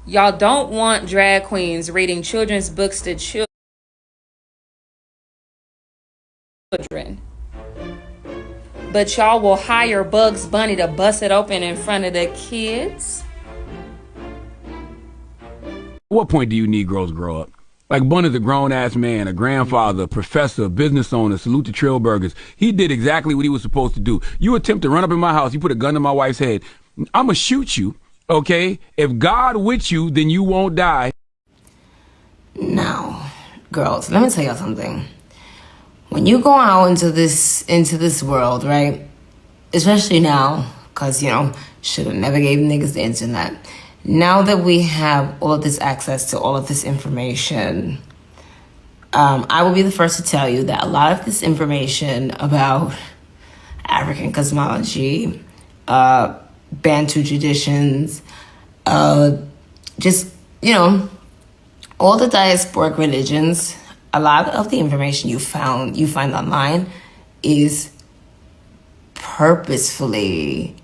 Y'all don't want drag queens reading children's books to children, but y'all will hire Bugs Bunny to bust it open in front of the kids. At what point do you Negroes grow up? Like Bunny's a grown-ass man, a grandfather, a professor, a business owner, salute to Trail Burgers. He did exactly what he was supposed to do. You attempt to run up in my house, you put a gun to my wife's head. I'ma shoot you, okay? If God with you, then you won't die. Now, girls, let me tell y'all something. When you go out into this world, right? Especially now, because, should have never gave niggas the internet. Now that we have all of this access to all of this information, I will be the first to tell you that a lot of this information about African cosmology, Bantu traditions, just, all the diasporic religions, a lot of the information you find online is purposefully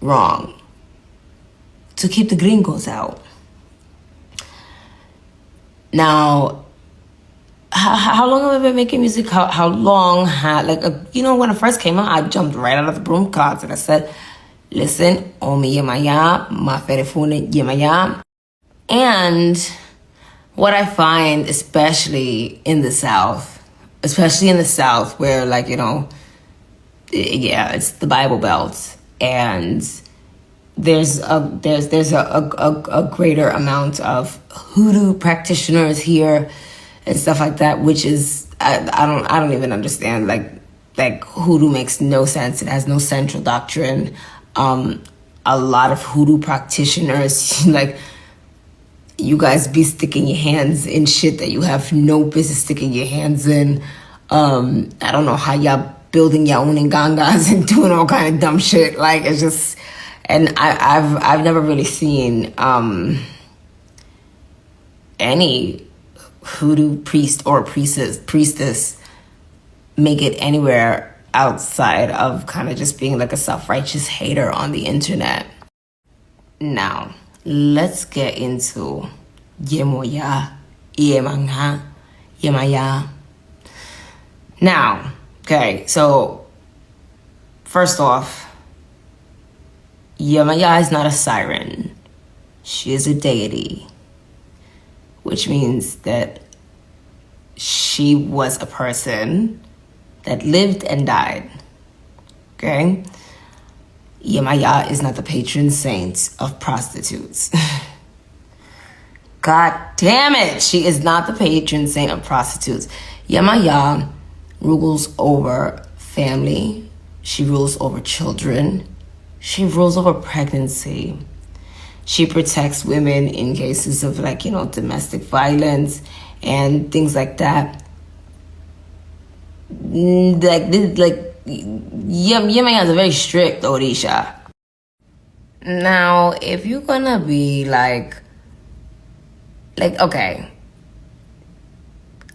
wrong to keep the gringos out. Now, how long have I been making music? How long when I first came out, I jumped right out of the broom closet. I said, listen, Omi Yemaya, Maferefune Yemaya. And what I find, especially in the South where it's the Bible Belt, and there's a greater amount of hoodoo practitioners here and stuff like that, which is I don't even understand. Like hoodoo makes no sense. It has no central doctrine. A lot of hoodoo practitioners you guys be sticking your hands in shit that you have no business sticking your hands in. I don't know how y'all building your own ngangas and doing all kind of dumb shit. It's just, and I've never really seen any hoodoo priest or priestess make it anywhere outside of kind of just being like a self-righteous hater on the internet. Now, let's get into Yemaya, Yemaya. Now, okay, so first off, Yemaya is not a siren. She is a deity, which means that she was a person that lived and died, okay? Yemaya is not the patron saint of prostitutes. God damn it, she is not the patron saint of prostitutes. Yemaya rules over family. She rules over children. She rules over pregnancy. She protects women in cases of domestic violence and things like that. Yemaya is a very strict Orisha. Now, if you're gonna be okay,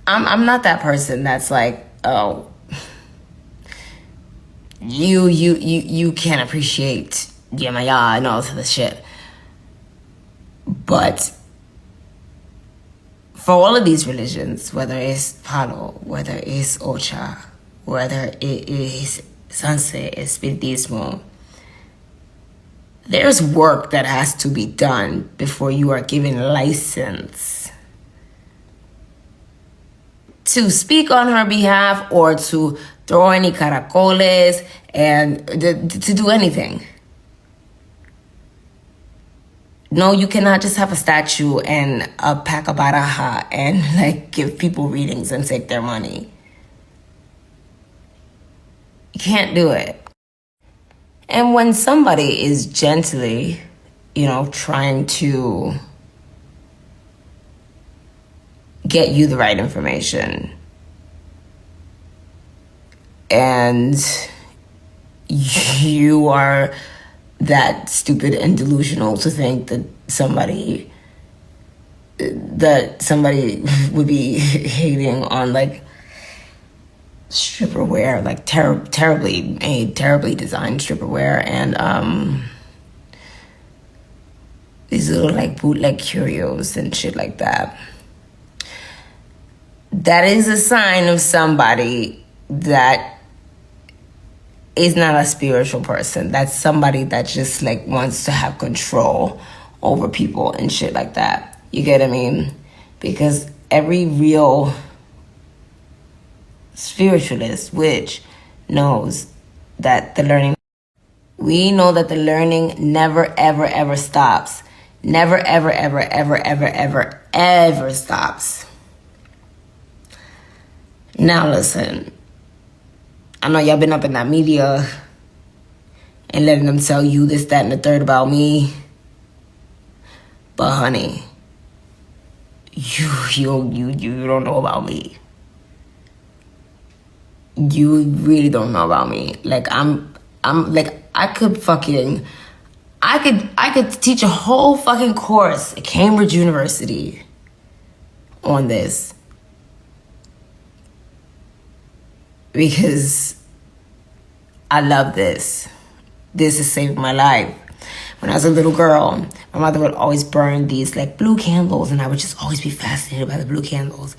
I'm not that person that's oh, you can't appreciate Yemaya and all this shit. But for all of these religions, whether it's Palo, whether it's Ocha, whether it is Sanse, Espiritismo, there's work that has to be done before you are given license to speak on her behalf or to throw any caracoles and to do anything. No, you cannot just have a statue and a pack of baraja and give people readings and take their money. You can't do it. And when somebody is gently, trying to get you the right information, and you are that stupid and delusional to think that somebody would be hating on stripper wear, terribly made, terribly designed stripper wear, and these little like bootleg curios and shit like that. That is a sign of somebody that is not a spiritual person. That's somebody that just like wants to have control over people and shit like that. You get what I mean? Because every real spiritualist, witch, knows that we know that the learning never, ever, ever stops. Never, ever, ever, ever, ever, ever, ever stops. Now listen, I know y'all been up in that media and letting them tell you this, that, and the third about me. But honey, you don't know about me. You really don't know about me. Like I'm like I could teach a whole fucking course at Cambridge University on this. Because I love this. This has saved my life. When I was a little girl, my mother would always burn these like blue candles, and I would just always be fascinated by the blue candles.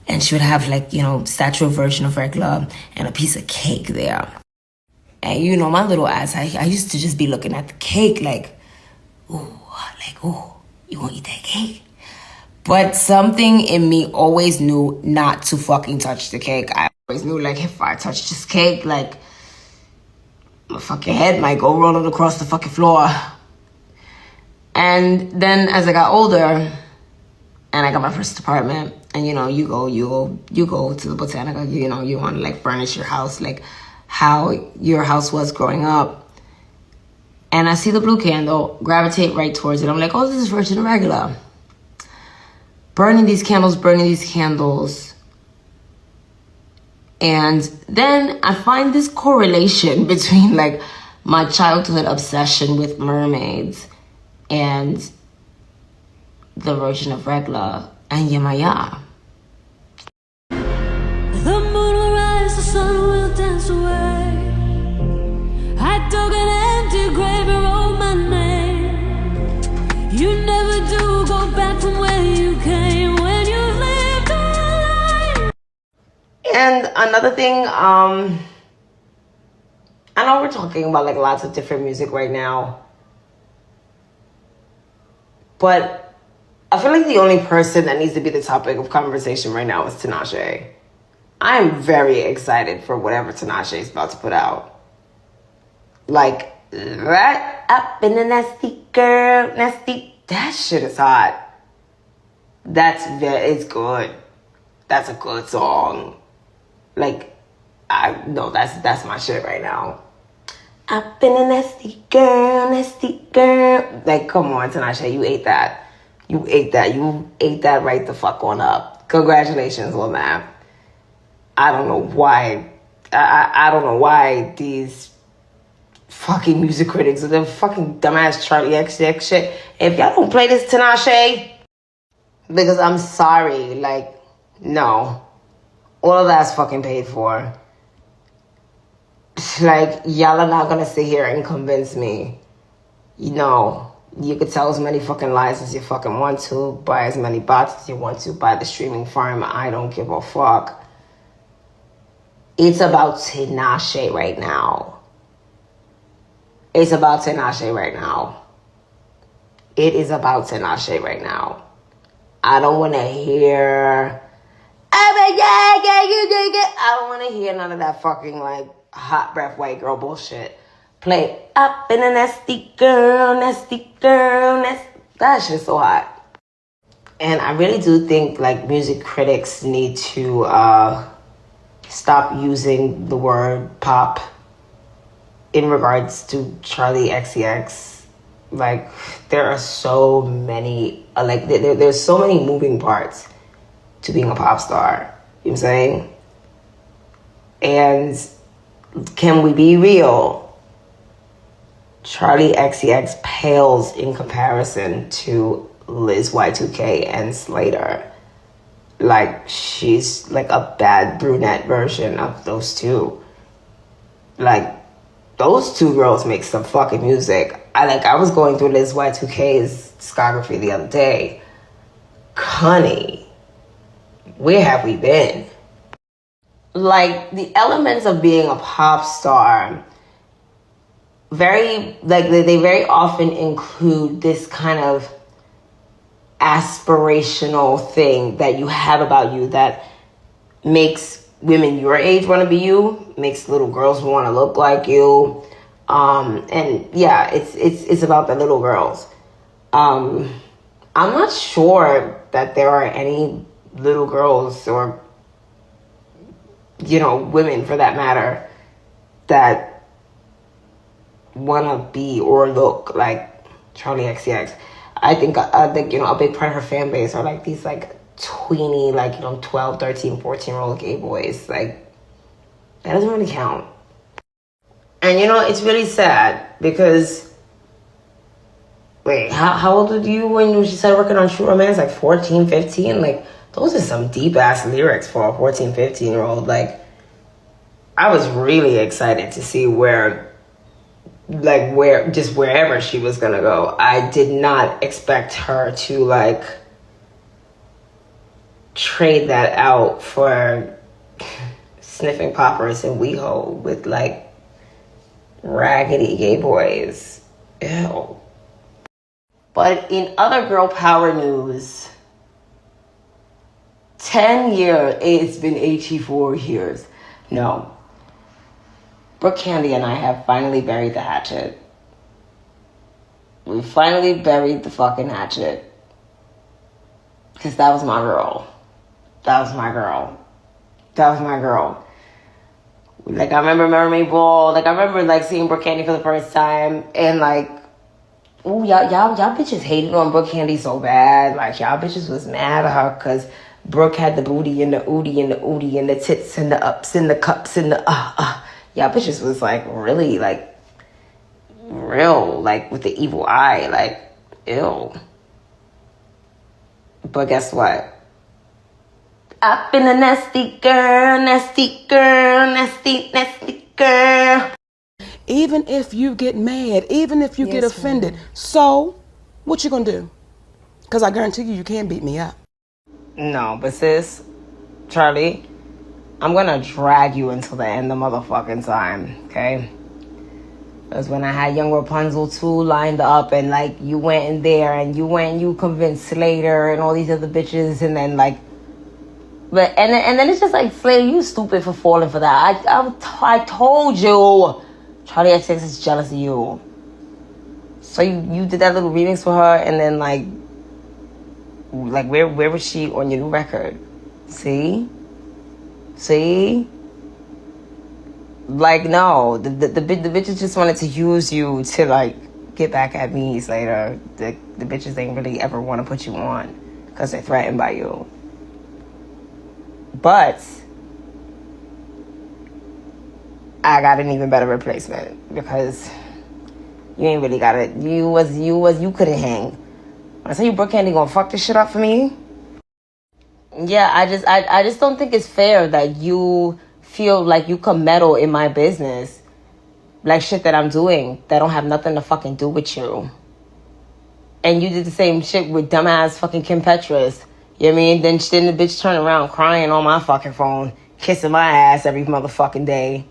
And she would have like, Statue of Virgin of Regla and a piece of cake there. And my little ass, I used to just be looking at the cake like, ooh, you want to eat that cake? But something in me always knew not to fucking touch the cake. I always knew, like, if I touch this cake, like, my fucking head might go rolling across the fucking floor. And then as I got older, and I got my first apartment, and you go to the Botanica, you want to like furnish your house like how your house was growing up. And I see the blue candle, gravitate right towards it. I'm like, oh, this is Virgin Regular. Burning these candles. And then I find this correlation between like my childhood obsession with mermaids and the Virgin of Regla and Yemaya. The moon will rise, the sun will dance away. I dug an empty grave and wrote my name. You never do go back from where you came when you lived a life. And another thing, I know we're talking about like lots of different music right now, but I feel like the only person that needs to be the topic of conversation right now is Tinashe. I'm very excited for whatever Tinashe is about to put out. Like, right up in the nasty girl, nasty. That shit is hot. It's good. That's a good song. Like, that's my shit right now. Up in the nasty girl, nasty girl. Like, come on, Tinashe, you ate that. You ate that right the fuck on up. Congratulations on that. I don't know why. I don't know why these fucking music critics or the fucking dumbass Charlie XCX shit. If y'all don't play this Tinashe, because I'm sorry, like, no. All of that's fucking paid for. Like, y'all are not gonna sit here and convince me. You could tell as many fucking lies as you fucking want to, buy as many bots as you want to, buy the streaming farm. I don't give a fuck. It's about Tinashe right now. It's about Tinashe right now. It is about Tinashe right now. I don't want to hear... I don't want to hear none of that fucking, like, hot breath white girl bullshit. Play up in a nasty girl, nasty girl, nasty... That shit's so hot. And I really do think, like, music critics need to stop using the word pop in regards to Charlie XCX. Like, there are so many... there's so many moving parts to being a pop star. You know what I'm saying? And can we be real? Charlie XCX pales in comparison to Liz Y2K and Slater. Like, she's like a bad brunette version of those two. Like, those two girls make some fucking music. I was going through Liz Y2K's discography the other day. Honey, where have we been? Like, the elements of being a pop star, they very often include this kind of aspirational thing that you have about you that makes women your age want to be you, makes little girls want to look like you. And yeah, it's about the little girls. I'm not sure that there are any little girls or, women for that matter, that want to be or look like Charlie XCX. I think a big part of her fan base are like these like tweeny, 12, 13, 14-year-old gay boys. Like, that doesn't really count. And it's really sad because, wait, how old were you when she started working on True Romance? Like 14, 15? Like, those are some deep ass lyrics for a 14, 15-year-old. Like, I was really excited to see wherever she was gonna go. I did not expect her to trade that out for sniffing poppers in WeHo with raggedy gay boys. Ew. But in other girl power news, 10 years, it's been 84 years. No. Brooke Candy and I have finally buried the hatchet. We finally buried the fucking hatchet. Because that was my girl. That was my girl. Like, I remember Mermaid Ball. Like, I remember, seeing Brooke Candy for the first time. And, ooh, y'all bitches hated on Brooke Candy so bad. Like, y'all bitches was mad at her because Brooke had the booty and the ooty and the ooty and the tits and the ups and the cups and the Y'all bitches was, really, real, with the evil eye. Ew. But guess what? I've been a nasty girl, nasty girl. Even if you get mad, even if you get offended, so what you gonna do? Because I guarantee you can't beat me up. No, but sis, Charlie, I'm gonna drag you until the end of motherfucking time, okay? Because when I had Young Rapunzel 2 lined up and you went in there and you convinced Slater and all these other bitches and then but then it's just Slater, you stupid for falling for that. I told you Charlie XX is jealous of you. So you did that little remix for her and then where was she on your new record? See? No, the bitches just wanted to use you to get back at me later. The bitches ain't really ever want to put you on because they're threatened by you. But I got an even better replacement because you ain't really got it. You couldn't hang. When I tell you Brooke Candy gonna fuck this shit up for me. Yeah, I just don't think it's fair that you feel like you can meddle in my business. Shit that I'm doing that don't have nothing to fucking do with you. And you did the same shit with dumbass fucking Kim Petras. You know what I mean? Then the bitch turned around crying on my fucking phone, kissing my ass every motherfucking day.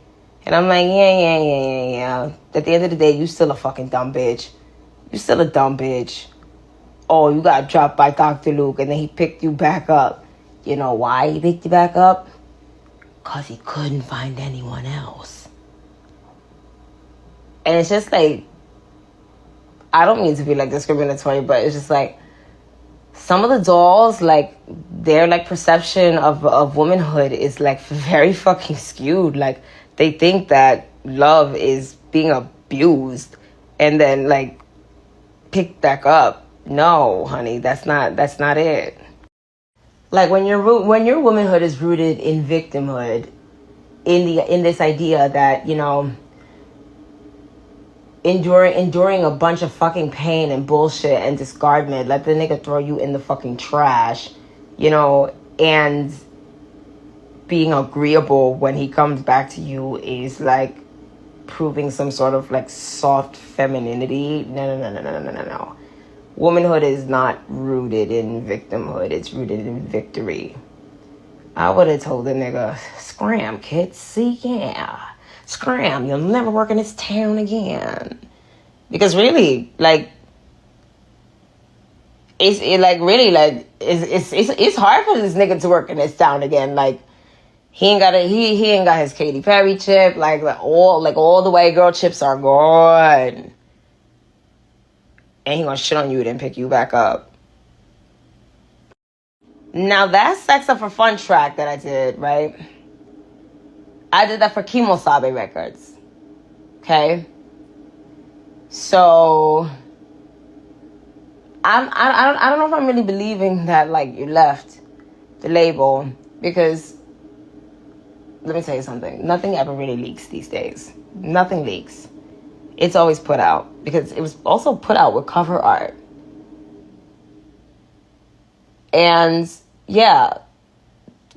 And I'm like, yeah. At the end of the day, you still a fucking dumb bitch. You still a dumb bitch. Oh, you got dropped by Dr. Luke and then he picked you back up. You know why he picked you back up? Because he couldn't find anyone else. And it's just I don't mean to be discriminatory, but it's just some of the dolls, their perception of womanhood is very fucking skewed. They think that love is being abused and then picked back up. No, honey, that's not it. When your womanhood is rooted in victimhood, in this idea that enduring a bunch of fucking pain and bullshit and discardment, let the nigga throw you in the fucking trash, and being agreeable when he comes back to you is proving some sort of like soft femininity. No. Womanhood is not rooted in victimhood. It's rooted in victory. I would have told the nigga, scram, kid. See, yeah. Scram, you'll never work in this town again. Because really, like, it's hard for this nigga to work in this town again. Like, he ain't got his Katy Perry chip. Like all the white girl chips are gone. And he gonna shit on you and pick you back up. Now that Sex Up for Fun track that I did, right? I did that for Kimosabe Records. Okay? So I don't know if I'm really believing that like you left the label, because let me tell you something. Nothing ever really leaks these days. Nothing leaks. It's always put out, because it was also put out with cover art. And yeah,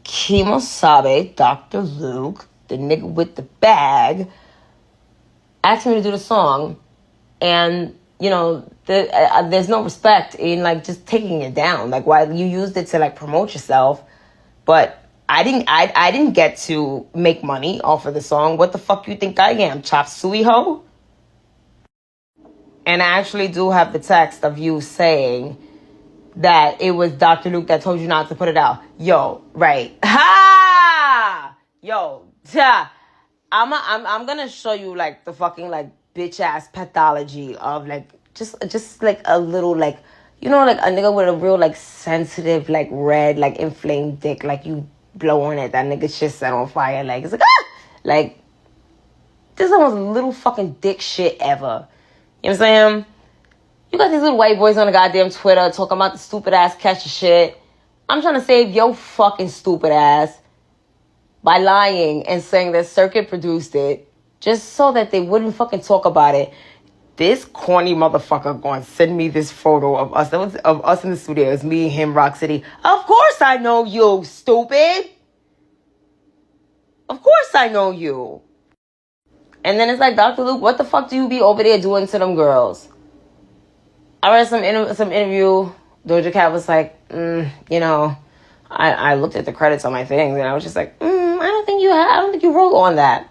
Kimosabe, Dr. Luke, the nigga with the bag, asked me to do the song, and you know, there's no respect in like just taking it down. Like, why you used it to like promote yourself, but I didn't get to make money off of the song. What the fuck you think I am, chop suey ho? And I actually do have the text of you saying that it was Dr. Luke that told you not to put it out. Yo, right. Ha! Yo, yeah. I'm gonna show you like the fucking like bitch ass pathology of like just like a little like, you know, like a nigga with a real like sensitive like red like inflamed dick, like you blow on it, that nigga shit set on fire, like it's like ah! Like this is the most little fucking dick shit ever. You know what I'm saying? You got these little white boys on the goddamn Twitter talking about the stupid ass catch of shit. I'm trying to save your fucking stupid ass by lying and saying that Circuit produced it just so that they wouldn't fucking talk about it. This corny motherfucker going to send me this photo of us. That was of us in the studio. It was me, him, Rock City. Of course I know you, stupid. Of course I know you. And then it's like, Dr. Luke, what the fuck do you be over there doing to them girls? I read some interview. Doja Cat was like, you know, I looked at the credits on my things and I was just like, I don't think you wrote on that.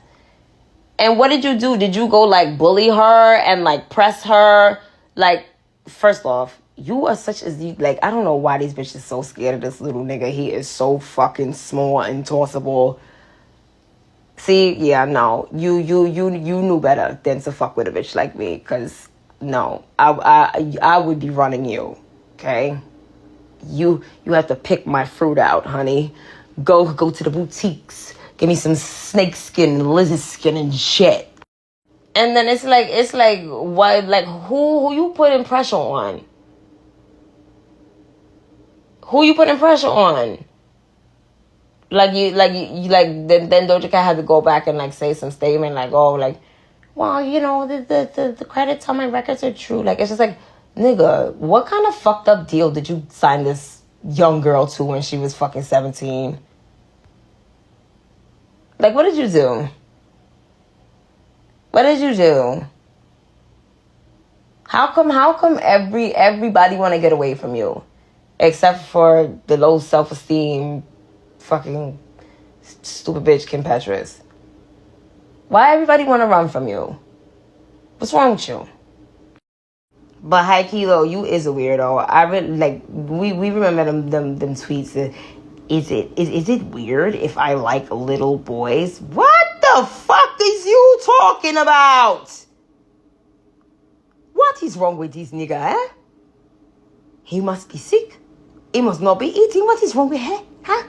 And what did you do? Did you go like bully her and like press her? Like, first off, you are such as you like. I don't know why these bitches so scared of this little nigga. He is so fucking small and tossable. See, yeah, no, you knew better than to fuck with a bitch like me. Cause no, I would be running you. Okay, you have to pick my fruit out, honey. Go to the boutiques. Give me some snake skin, lizard skin, and shit. And then it's like why, like who you putting pressure on? Who you putting pressure on? Then Doja Cat had to go back and like say some statement like, oh, like, well, you know, the credits on my records are true. Like, it's just like, nigga, what kind of fucked up deal did you sign this young girl to when she was fucking 17? Like, what did you do? What did you do? How come everybody want to get away from you? Except for the low self-esteem fucking stupid bitch Kim Petras. Why everybody want to run from you? What's wrong with you? But high key though, you is a weirdo. I really like we remember them tweets. Is it weird if I like little boys? What the fuck is you talking about? What is wrong with this nigga, eh? He must be sick. He must not be eating. What is wrong with him, huh?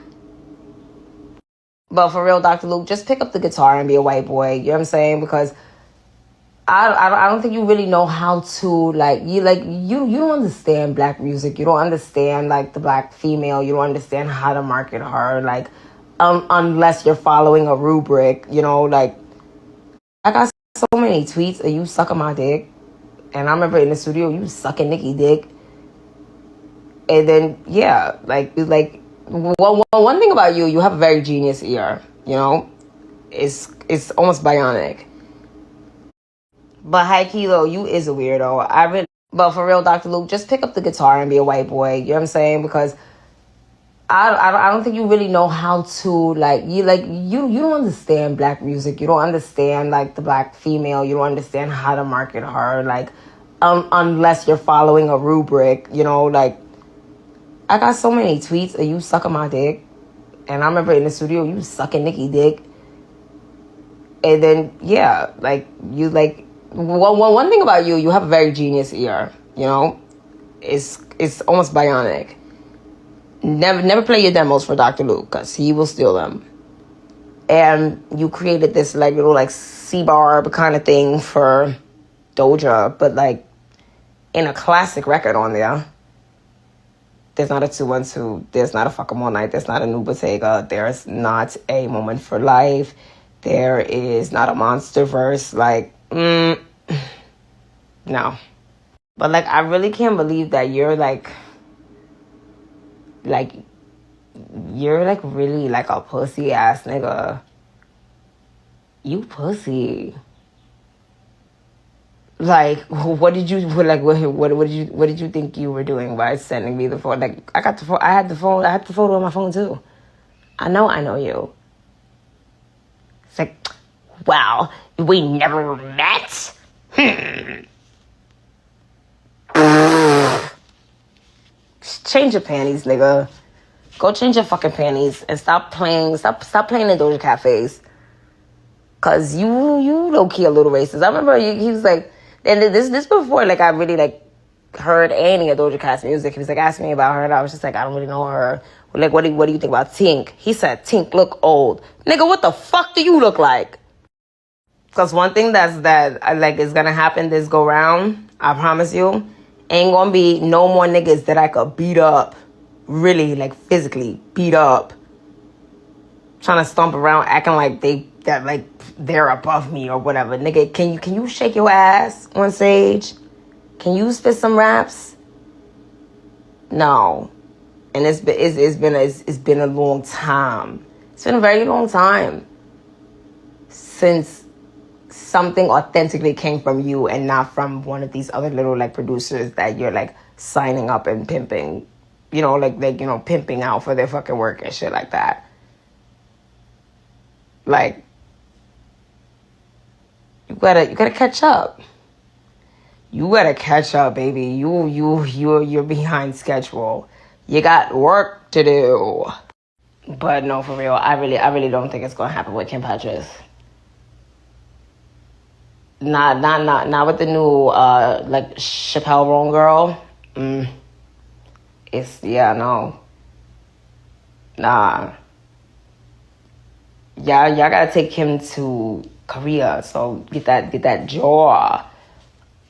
But for real, Dr. Luke, just pick up the guitar and be a white boy. You know what I'm saying? Because I don't think you really know how to you don't understand black music. You don't understand like the black female. You don't understand how to market her unless you're following a rubric. You know, like I got so many tweets of you sucking my dick, and I remember in the studio you sucking Nicki dick, and then yeah, one thing about you have a very genius ear. You know, it's almost bionic. But high key though, you is a weirdo. But for real, Dr. Luke, just pick up the guitar and be a white boy. You know what I'm saying? Because I don't think you really know how to you don't understand black music. You don't understand like the black female. You don't understand how to market her unless you're following a rubric. You know, like I got so many tweets of you sucking my dick, and I remember in the studio you sucking Nicki dick, and then yeah, like you like one thing about you have a very genius ear. You know, it's almost bionic. Never play your demos for Dr. Luke because he will steal them. And you created this like little like C-barb kind of thing for Doja, but like in a classic record on there, there's not a 212, there's not a Fuck 'Em All Night, there's not a New Bottega, there's not a Moment for Life, there is not a Monster Verse, like, no. But like, I really can't believe that you're you're like really like a pussy ass nigga. You pussy. Like, what did you think you were doing by sending me the phone? Like, I got the phone. I had the photo on my phone too. I know you. It's like, wow, we never met. Change your panties, nigga. Go change your fucking panties and stop playing in Doja cafes. Cause you low-key a little racist. I remember he was like, and this before like I really like heard any of Doja Cat's music. He was like asking me about her, and I was just like, I don't really know her. Like, what do you think about Tink? He said Tink look old. Nigga, what the fuck do you look like? Cause one thing that like is gonna happen this go round, I promise you, ain't gonna be no more niggas that I could beat up. Really, like, physically beat up, trying to stomp around, acting like they're above me or whatever. Nigga, can you shake your ass on stage? Can you spit some raps? No, and it's been a long time. It's been a very long time since something authentically came from you and not from one of these other little like producers that you're like signing up and pimping. You know, like pimping out for their fucking work and shit like that. Like, you gotta catch up. You gotta catch up, baby. You're behind schedule. You got work to do. But no, for real, I really don't think it's gonna happen with Kim Petras. Not with the new like Chappelle Roan girl. No. Nah. Y'all gotta take him to Korea. So get that jaw.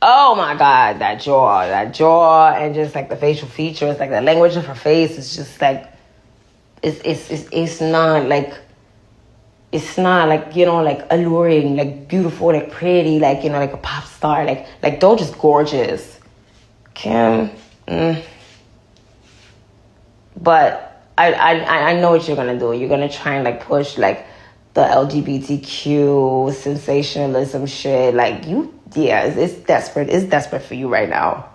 Oh my God, that jaw, and just like the facial features, like the language of her face is just like, it's not like, you know, like alluring, like beautiful, like pretty, like, you know, like a pop star, like Doja's gorgeous. Kim, But I know what you're gonna do. You're gonna try and like push like the LGBTQ sensationalism shit. Like it's desperate. It's desperate for you right now.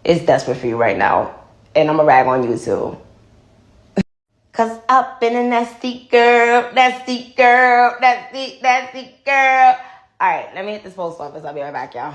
It's desperate for you right now. And I'm gonna rag on you too. Cause I've been a nasty girl. Alright, let me hit this post office. I'll be right back, y'all.